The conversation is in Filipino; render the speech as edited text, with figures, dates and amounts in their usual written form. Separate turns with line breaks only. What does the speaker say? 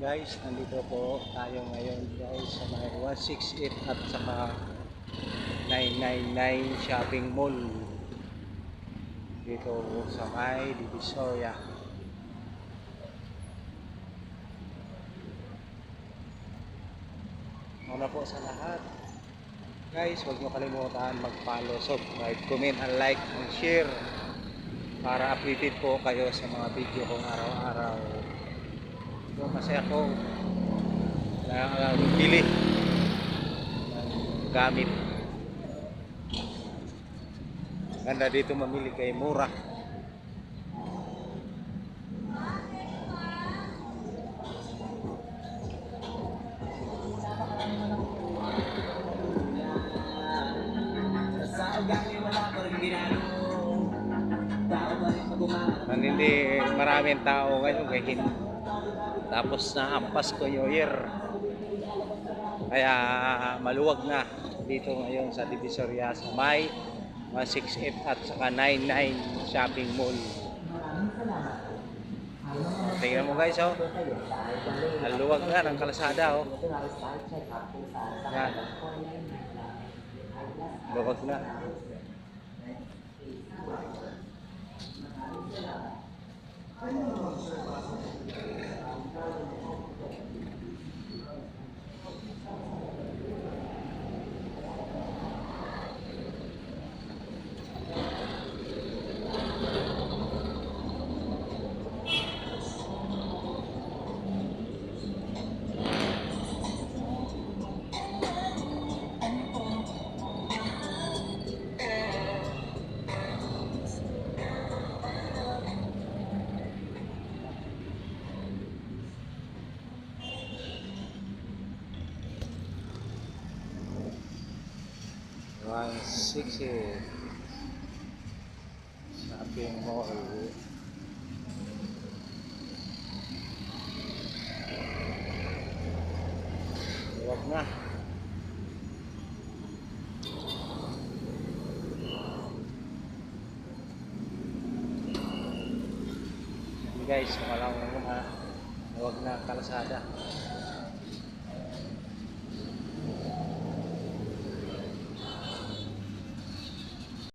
Guys, nandito po tayo ngayon guys sa may 168 at saka 999 shopping mall dito sa may Divisoria. Una po sa lahat guys, huwag nyo kalimutan mag-follow, subscribe, comment, and like, and share para updated po kayo sa mga video kong araw-araw. So, kasi ako bili ng gamit. Ganda dito mamili kay mura. Hindi maraming tao ngayon kaya tapos na ang Pasko New Year, kaya maluwag na dito ngayon sa Divisoria sa may 168 at saka 99 shopping mall. Tingnan mo guys, oh, ang luwag na ng kalsada, oh. Yan, luwag na. Shopping mall. Huwag na. Guys, walang huwag na kalsada.